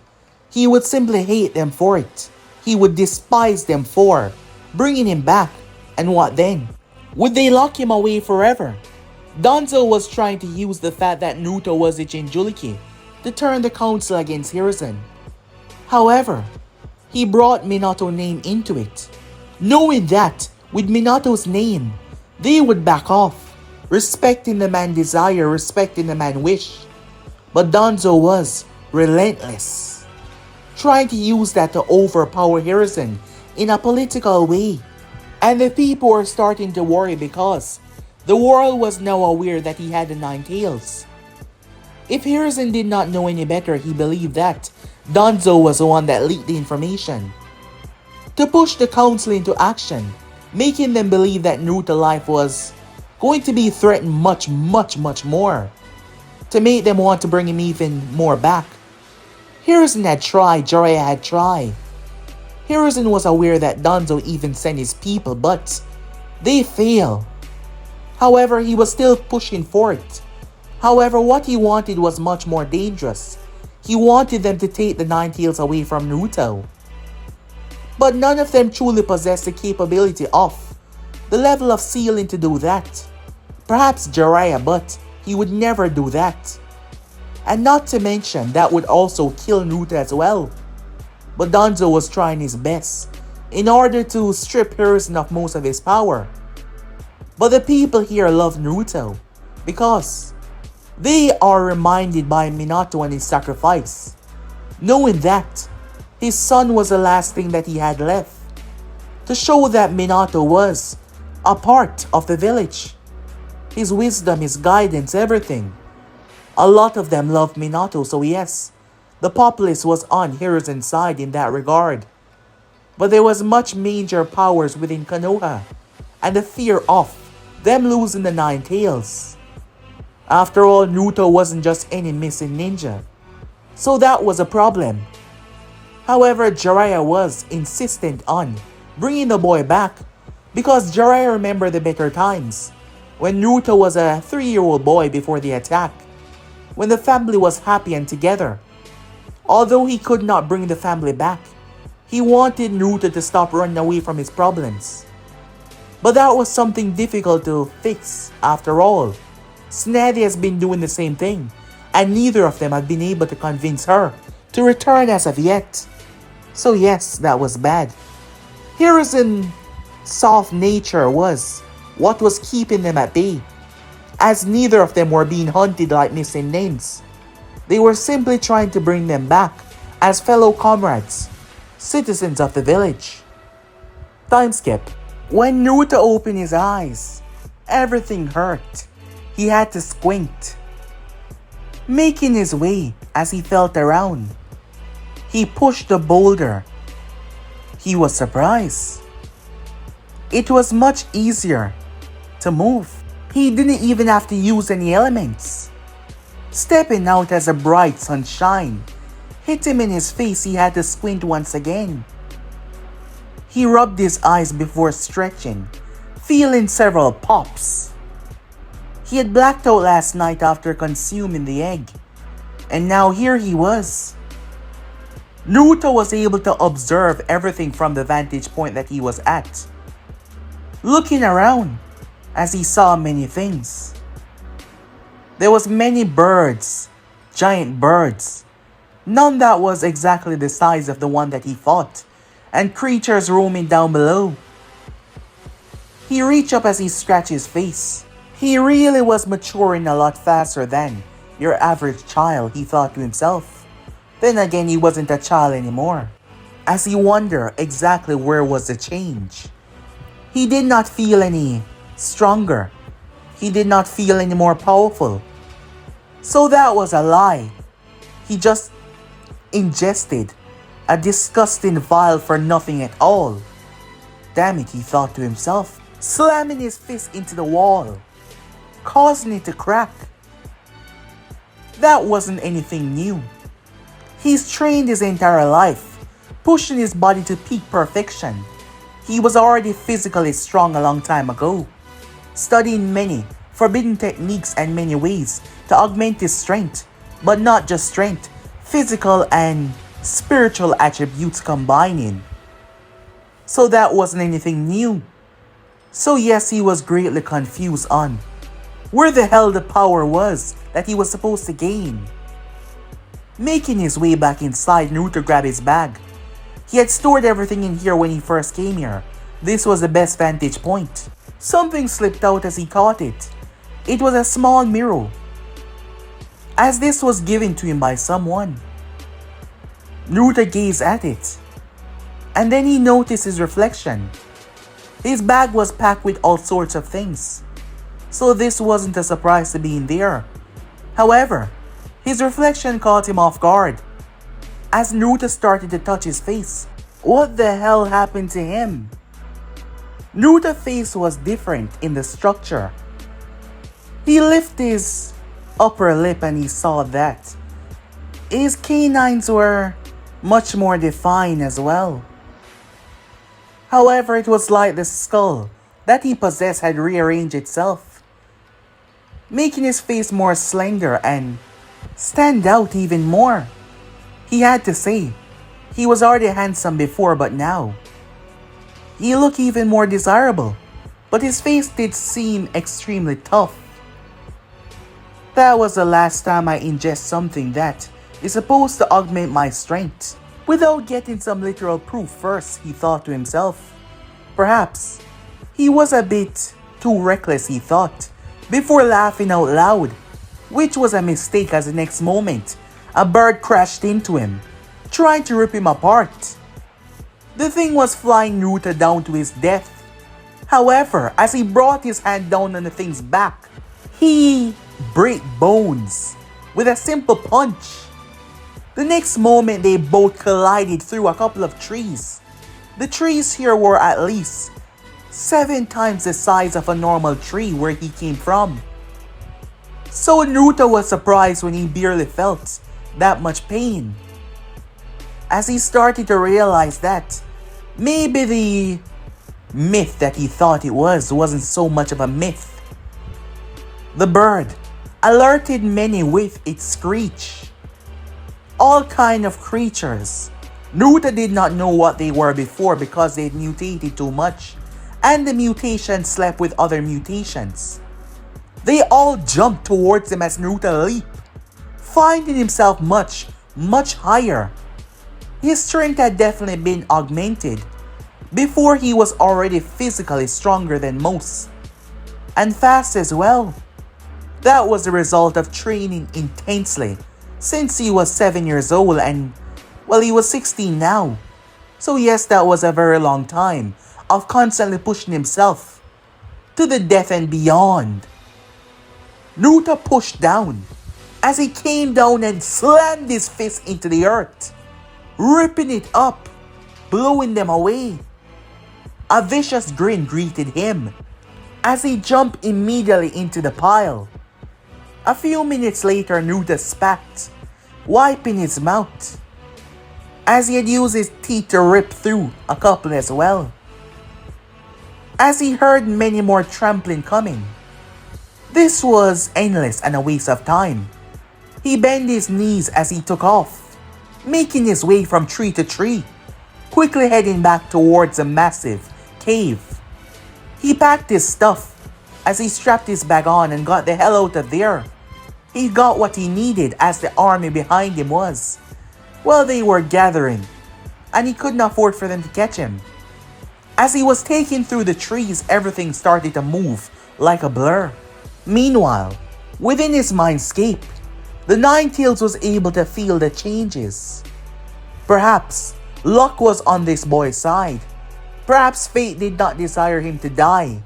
he would simply hate them for it. He would despise them for bringing him back. And what then? Would they lock him away forever? Danzo was trying to use the fact that Naruto was a Jinchuriki to turn the council against Hiruzen. However, he brought Minato's name into it, knowing that with Minato's name, they would back off, respecting the man's desire, respecting the man's wish. But Danzo was relentless, trying to use that to overpower Hiruzen in a political way. And the people were starting to worry because the world was now aware that he had the 9 tails. If Hiruzen did not know any better, he believed that Danzo was the one that leaked the information to push the council into action, making them believe that Naruto's life was going to be threatened much more, to make them want to bring him even more back. Hiruzen had tried, Jiraiya had tried. Hiruzen was aware that Danzo even sent his people, but they failed. However, he was still pushing for it. However, what he wanted was much more dangerous. He wanted them to take the 9 tails away from Naruto. But none of them truly possessed the capability of the level of ceiling to do that. Perhaps Jiraiya, but he would never do that. And not to mention, that would also kill Naruto as well. But Danzo was trying his best in order to strip Hiruzen of most of his power. But the people here love Naruto because they are reminded by Minato and his sacrifice, knowing that his son was the last thing that he had left, to show that Minato was a part of the village. His wisdom, his guidance, everything. A lot of them loved Minato, so yes, the populace was on Hiruzen's side in that regard. But there was much major powers within Konoha, and the fear of them losing the 9 tails. After all, Naruto wasn't just any missing ninja, so that was a problem. However, Jiraiya was insistent on bringing the boy back because Jiraiya remembered the better times when Naruto was a 3-year-old boy before the attack, when the family was happy and together. Although he could not bring the family back, he wanted Naruto to stop running away from his problems. But that was something difficult to fix after all. Tsunade has been doing the same thing, and neither of them have been able to convince her to return as of yet. So yes, that was bad. Hiruzen's soft nature was what was keeping them at bay, as neither of them were being hunted like missing names. They were simply trying to bring them back as fellow comrades, citizens of the village. Time skip. When Naruto opened his eyes, everything hurt. He had to squint, making his way as he felt around. He pushed the boulder. He was surprised. It was much easier to move. He didn't even have to use any elements. Stepping out as a bright sunshine hit him in his face, he had to squint once again. He rubbed his eyes before stretching, feeling several pops. He had blacked out last night after consuming the egg, and now here he was. Naruto was able to observe everything from the vantage point that he was at, looking around as he saw many things. There was many birds, giant birds, none that was exactly the size of the one that he fought, and creatures roaming down below. He reached up as he scratched his face. He really was maturing a lot faster than your average child, he thought to himself. Then again, he wasn't a child anymore. As he wondered exactly where was the change, He did not feel any stronger. He did not feel any more powerful. So that was a lie. He just ingested a disgusting vial for nothing at all. Damn it, he thought to himself, slamming his fist into the wall, causing it to crack. That wasn't anything new. He's trained his entire life, pushing his body to peak perfection. He was already physically strong a long time ago, studying many forbidden techniques and many ways to augment his strength, but not just strength, physical and spiritual attributes combining. So that wasn't anything new. So yes, he was greatly confused on where the hell the power was that he was supposed to gain. Making his way back inside, Naruto grabbed his bag. He had stored everything in here when he first came here. This was the best vantage point. Something slipped out as he caught it. It was a small mirror, as this was given to him by someone. Naruto gazed at it, and then he noticed his reflection. His bag was packed with all sorts of things, so this wasn't a surprise to be in there. However, his reflection caught him off guard as Naruto started to touch his face. What the hell happened to him? Naruto's face was different in the structure. He lifted his upper lip and he saw that his canines were much more defined as well. However, it was like the skull that he possessed had rearranged itself, making his face more slender and stand out even more. He had to say, he was already handsome before, but now he looked even more desirable, but his face did seem extremely tough. That was the last time I ingest something that is supposed to augment my strength. Without getting some literal proof first, he thought to himself. Perhaps he was a bit too reckless, he thought, before laughing out loud, which was a mistake as the next moment, a bird crashed into him, trying to rip him apart. The thing was flying Naruto down to his death. However, as he brought his hand down on the thing's back, he break bones with a simple punch. The next moment, they both collided through a couple of trees. The trees here were at least 7 times the size of a normal tree where he came from. So Naruto was surprised when he barely felt that much pain, as he started to realize that maybe the myth that he thought it wasn't so much of a myth. The bird alerted many with its screech. All kind of creatures. Naruto did not know what they were before because they had mutated too much, and the mutation slept with other mutations. They all jumped towards him as Naruto leaped, finding himself much, much higher. His strength had definitely been augmented. Before, he was already physically stronger than most, and fast as well. That was the result of training intensely since he was 7 years old, and well, he was 16 now. So yes, that was a very long time of constantly pushing himself to the death and beyond. Naruto pushed down as he came down and slammed his fist into the earth, ripping it up, blowing them away. A vicious grin greeted him as he jumped immediately into the pile. A few minutes later, Naruto spat, wiping his mouth, as he had used his teeth to rip through a couple as well. As he heard many more trampling coming. This was endless and a waste of time. He bent his knees as he took off, making his way from tree to tree, quickly heading back towards a massive cave. He packed his stuff as he strapped his bag on and got the hell out of there. He got what he needed as the army behind him was. Well, they were gathering, and he couldn't afford for them to catch him. As he was taken through the trees, everything started to move like a blur. Meanwhile, within his mindscape, the Nine-Tails was able to feel the changes. Perhaps luck was on this boy's side. Perhaps fate did not desire him to die.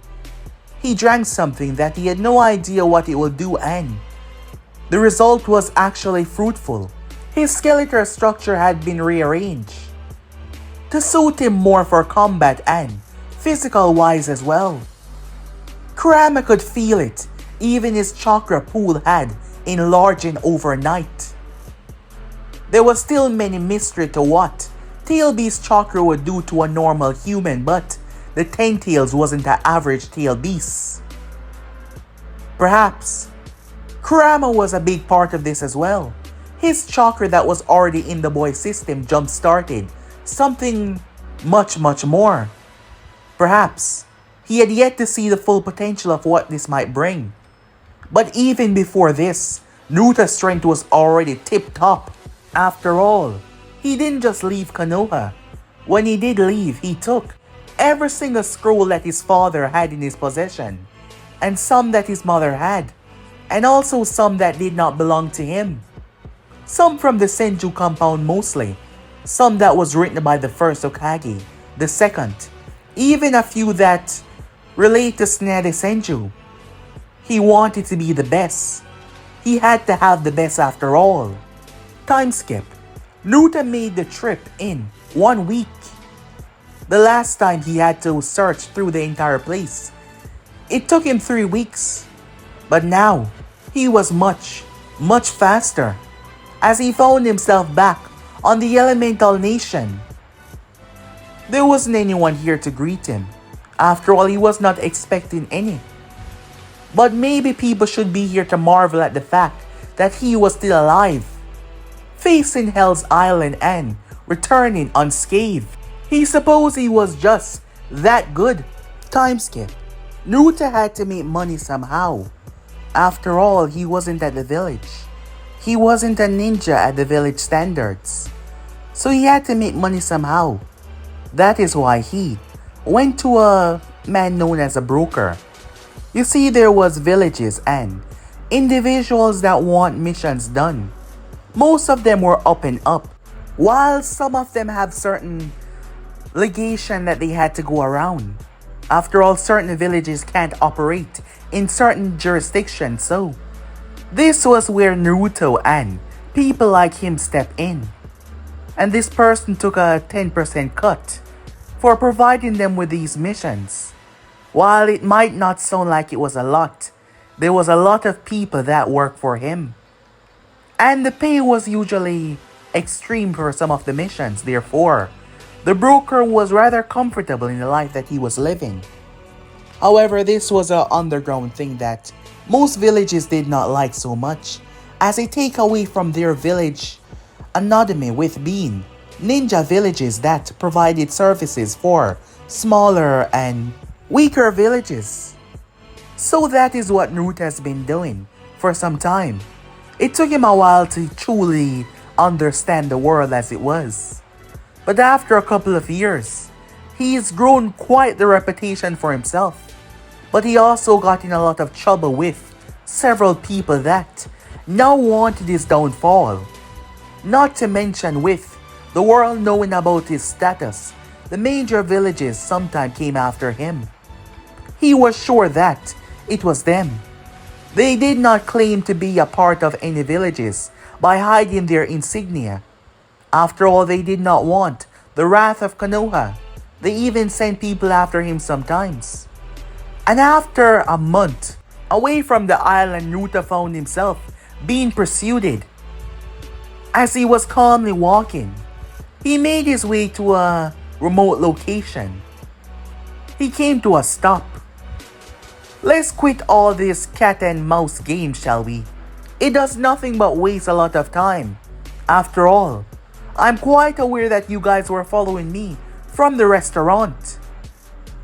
He drank something that he had no idea what it would do, and the result was actually fruitful. His skeletal structure had been rearranged to suit him more for combat and physical wise as well. Kurama could feel it, even his chakra pool had enlarged overnight. There was still many mystery to what Tailbeast chakra would do to a normal human, but the Ten Tails wasn't an average tail beast. Perhaps Kurama was a big part of this as well. His chakra that was already in the boy system jump-started something much more. Perhaps he had yet to see the full potential of what this might bring. But even before this, Naruto's strength was already tip-top. After all, he didn't just leave Konoha. When he did leave, he took every single scroll that his father had in his possession, and some that his mother had, and also some that did not belong to him. Some from the Senju compound mostly, some that was written by the first Hokage, the second, even a few that relate to Tsunade Senju. He wanted to be the best. He had to have the best after all. Time skip. Naruto made the trip in 1 week. The last time he had to search through the entire place, it took him 3 weeks. But now, he was much faster, as he found himself back on the elemental nation. There wasn't anyone here to greet him. After all, he was not expecting any. But maybe people should be here to marvel at the fact that he was still alive, facing Hell's Island and returning unscathed. He supposed he was just that good. Time skip. Naruto had to make money somehow. After all, he wasn't at the village. He wasn't a ninja at the village standards. So he had to make money somehow. That is why he went to a man known as a broker. You see, there was villages and individuals that want missions done. Most of them were up and up, while some of them have certain legation that they had to go around. After all, certain villages can't operate in certain jurisdictions, so this was where Naruto and people like him step in. And this person took a 10% cut for providing them with these missions. While it might not sound like it was a lot, there was a lot of people that worked for him. And the pay was usually extreme for some of the missions, therefore, the broker was rather comfortable in the life that he was living. However, this was an underground thing that most villages did not like so much, as a takeaway from their village anatomy with being ninja villages that provided services for smaller and weaker villages. So that is what Naruto has been doing for some time. It took him a while to truly understand the world as it was. But after a couple of years, he's grown quite the reputation for himself. But he also got in a lot of trouble with several people that now wanted his downfall. Not to mention with the world knowing about his status, the major villages sometimes came after him. He was sure that it was them. They did not claim to be a part of any villages by hiding their insignia. After all, they did not want the wrath of Konoha. They even sent people after him sometimes. And after a month away from the island, Naruto found himself being pursued. As he was calmly walking, he made his way to a remote location. He came to a stop. Let's quit all this cat and mouse game, shall we? It does nothing but waste a lot of time. After all, I'm quite aware that you guys were following me from the restaurant.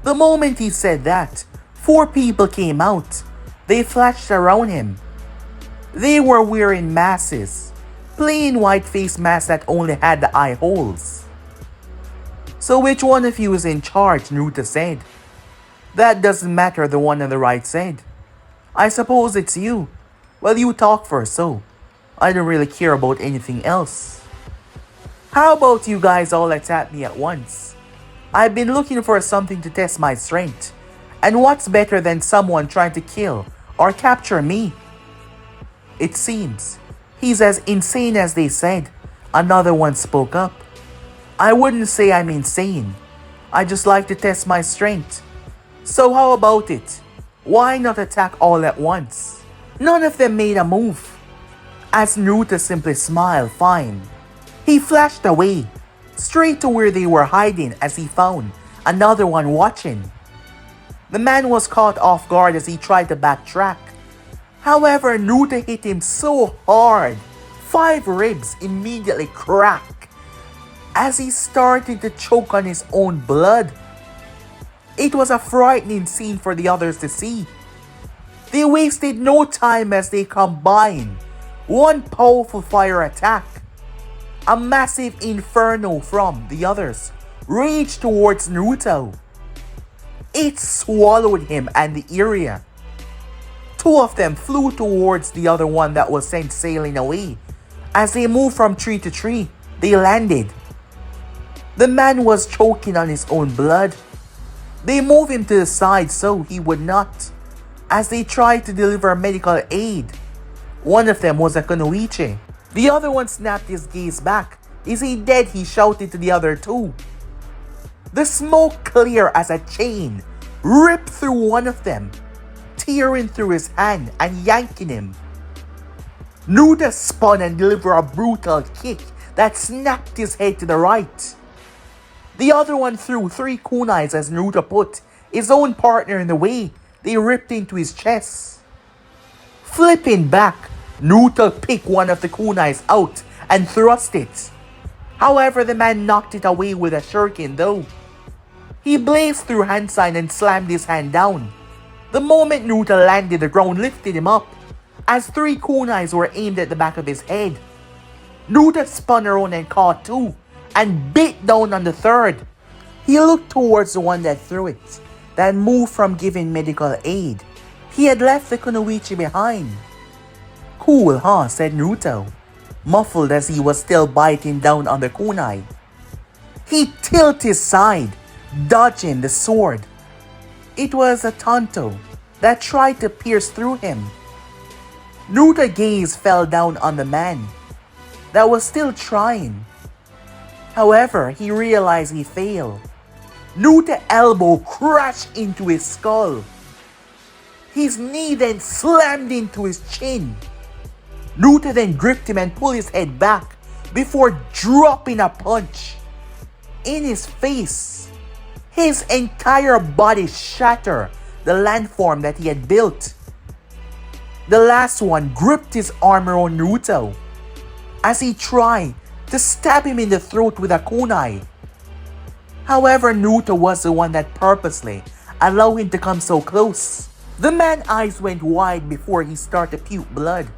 The moment he said that, 4 people came out. They flashed around him. They were wearing masks, plain white face masks that only had the eye holes. So which one of you is in charge? Naruto said. That doesn't matter, the one on the right said. I suppose it's you. Well, you talk first, so I don't really care about anything else. How about you guys all attack me at once? I've been looking for something to test my strength. And what's better than someone trying to kill or capture me? It seems he's as insane as they said. Another one spoke up. I wouldn't say I'm insane. I just like to test my strength. So how about it? Why not attack all at once? None of them made a move. As Naruto simply smiled fine. He flashed away, straight to where they were hiding as he found another one watching. The man was caught off guard as he tried to backtrack. However, Naruto hit him so hard, 5 ribs immediately cracked as he started to choke on his own blood. It was a frightening scene for the others to see. They wasted no time as they combined one powerful fire attack. A massive inferno from the others raged towards Naruto. It swallowed him and the area. 2 of them flew towards the other one that was sent sailing away. As they moved from tree to tree, they landed. The man was choking on his own blood. They moved him to the side so he would not, as they tried to deliver medical aid. One of them was a kunoichi. The other one snapped his gaze back. Is he dead? He shouted to the other 2. The smoke, clear as a chain, ripped through one of them, tearing through his hand and yanking him. Naruto spun and delivered a brutal kick that snapped his head to the right. The other one threw 3 kunais as Naruto put his own partner in the way. They ripped into his chest. Flipping back, Naruto picked one of the kunais out and thrust it. However, the man knocked it away with a shuriken though. He blazed through hand sign and slammed his hand down. The moment Naruto landed, the ground lifted him up, as 3 kunais were aimed at the back of his head. Naruto spun around and caught 2, and bit down on the 3rd. He looked towards the one that threw it, that moved from giving medical aid. He had left the kunoichi behind. Cool, huh? Said Naruto, muffled as he was still biting down on the kunai. He tilted his side, dodging the sword. It was a Tonto that tried to pierce through him. Naruto's gaze fell down on the man that was still trying. However, he realized he failed. Naruto's elbow crashed into his skull. His knee then slammed into his chin. Naruto then gripped him and pulled his head back before dropping a punch in his face. His entire body shattered the landform that he had built. The last one gripped his arm around Naruto as he tried to stab him in the throat with a kunai. However, Naruto was the one that purposely allowed him to come so close. The man's eyes went wide before he started to puke blood,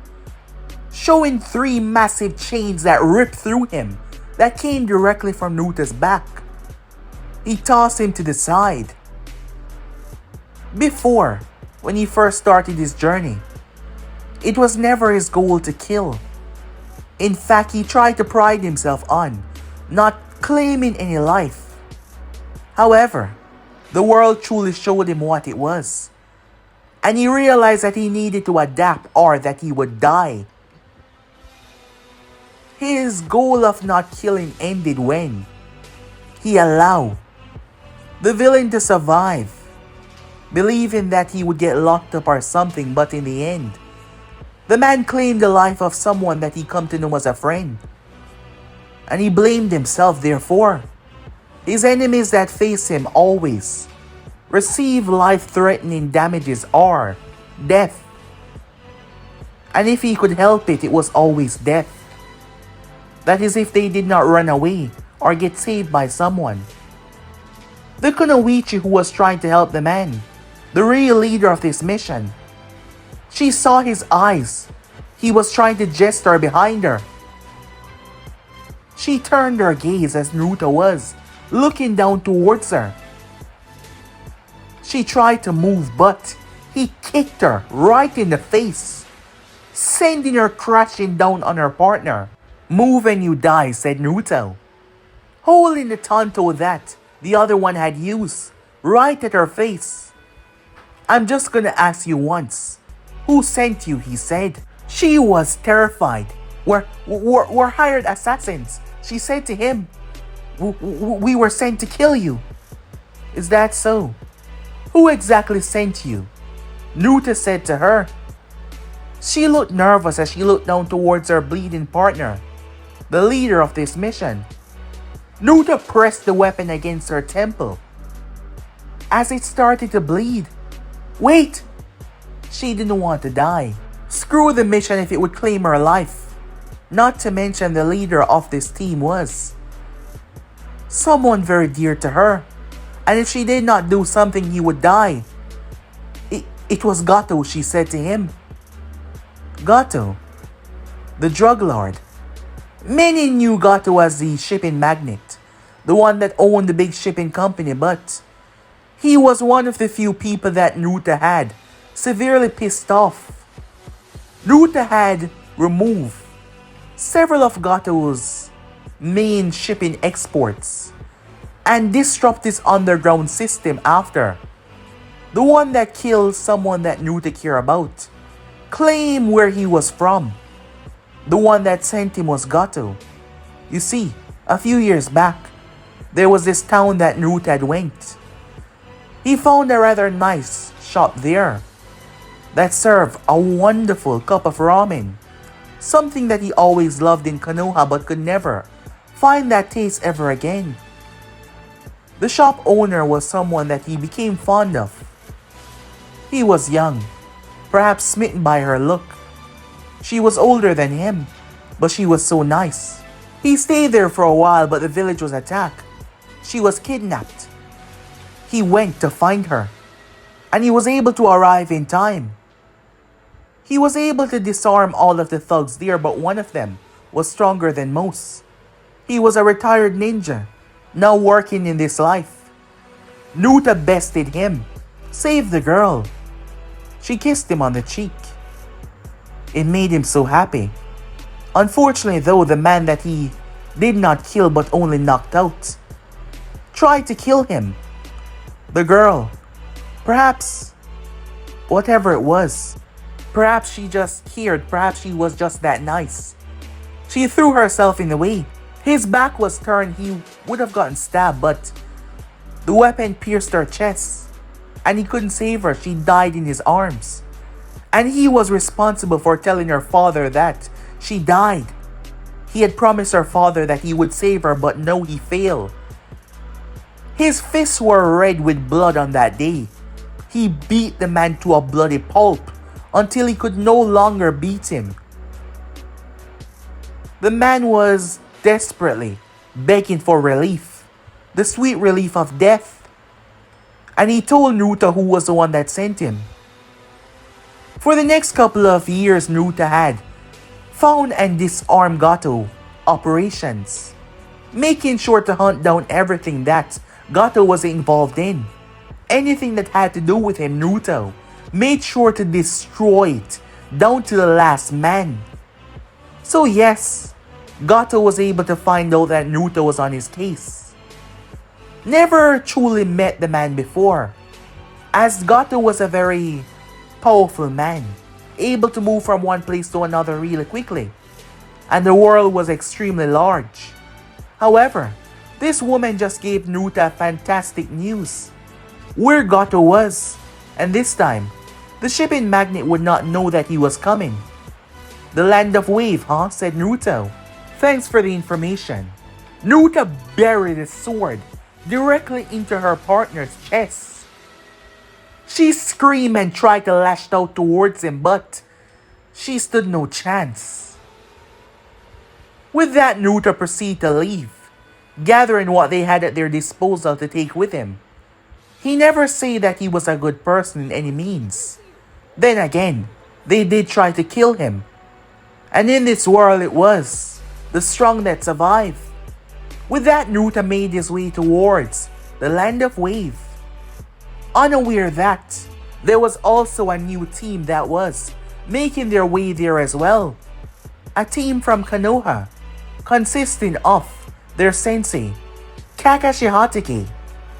showing 3 massive chains that ripped through him that came directly from Naruto's back. He tossed him to the side. Before, when he first started his journey, it was never his goal to kill. In fact, he tried to pride himself on not claiming any life. However, the world truly showed him what it was, and he realized that he needed to adapt or that he would die. His goal of not killing ended when he allowed the villain to survive, believing that he would get locked up or something, but in the end, the man claimed the life of someone that he come to know as a friend, and he blamed himself. Therefore, his enemies that face him always receive life-threatening damages or death. And if he could help it, it was always death. That is, if they did not run away or get saved by someone. The kunoichi who was trying to help the man, the real leader of this mission, she saw his eyes. He was trying to gesture behind her. She turned her gaze as Naruto was looking down towards her. She tried to move, but he kicked her right in the face, sending her crashing down on her partner. Move and you die, said Naruto, holding the Tonto that the other one had used, right at her face. "I'm just gonna ask you once. Who sent you?" he said. She was terrified. We're hired assassins," she said to him. We were sent to kill you." "Is that so? Who exactly sent you?" Naruto said to her. She looked nervous as she looked down towards her bleeding partner, the leader of this mission. Naruto pressed the weapon against her temple. As it started to bleed, "Wait!" She didn't want to die. Screw the mission if it would claim her life. Not to mention the leader of this team was someone very dear to her. And if she did not do something, he would die. It was Gato, she said to him. Gato, the drug lord. Many knew Gato as the shipping magnate, the one that owned the big shipping company, but he was one of the few people that Naruto had severely pissed off. Naruto had removed several of Gato's main shipping exports and disrupt his underground system after. The one that killed someone that Naruto cared about claimed where he was from. The one that sent him was Gato. You see, a few years back, there was this town that Naruto had went. He found a rather nice shop there that served a wonderful cup of ramen, something that he always loved in Konoha but could never find that taste ever again. The shop owner was someone that he became fond of. He was young, perhaps smitten by her look. She was older than him, but she was so nice. He stayed there for a while, but the village was attacked. She was kidnapped. He went to find her, and he was able to arrive in time. He was able to disarm all of the thugs there, but one of them was stronger than most. He was a retired ninja, now working in this life. Naruto bested him, saved the girl. She kissed him on the cheek. It made him so happy. Unfortunately though, the man that he did not kill but only knocked out tried to kill him. The girl, perhaps, whatever it was, perhaps she just cared, perhaps she was just that nice. She threw herself in the way. His back was turned, he would have gotten stabbed, but the weapon pierced her chest and he couldn't save her. She died in his arms. And he was responsible for telling her father that she died. He had promised her father that he would save her, but no, he failed. His fists were red with blood on that day. He beat the man to a bloody pulp until he could no longer beat him. The man was desperately begging for relief, the sweet relief of death. And he told Naruto who was the one that sent him. For the next couple of years, Naruto had found and disarmed Gato operations, making sure to hunt down everything that Gato was involved in. Anything that had to do with him, Naruto made sure to destroy it down to the last man. So yes, Gato was able to find out that Naruto was on his case. Never truly met the man before, as Gato was a very powerful man, able to move from one place to another really quickly, and the world was extremely large. However, this woman just gave Naruto fantastic news where Gato was, and this time, the shipping magnate would not know that he was coming. "The land of wave, huh?" said Naruto. "Thanks for the information." Naruto buried his sword directly into her partner's chest. She screamed and tried to lash out towards him, but she stood no chance. With that, Naruto proceeded to leave, gathering what they had at their disposal to take with him. He never said that he was a good person in any means. Then again, they did try to kill him. And in this world it was the strong that survive. With that, Naruto made his way towards the land of wave, unaware that there was also a new team that was making their way there as well. A team from Konoha, consisting of their sensei, Kakashi Hatake,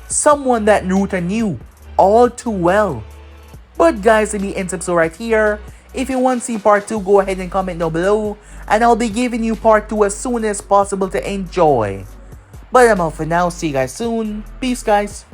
someone that Naruto knew all too well. But guys, let me end this episode right here. If you want to see part 2, go ahead and comment down below, and I'll be giving you part 2 as soon as possible to enjoy. But I'm out for now. See you guys soon. Peace, guys.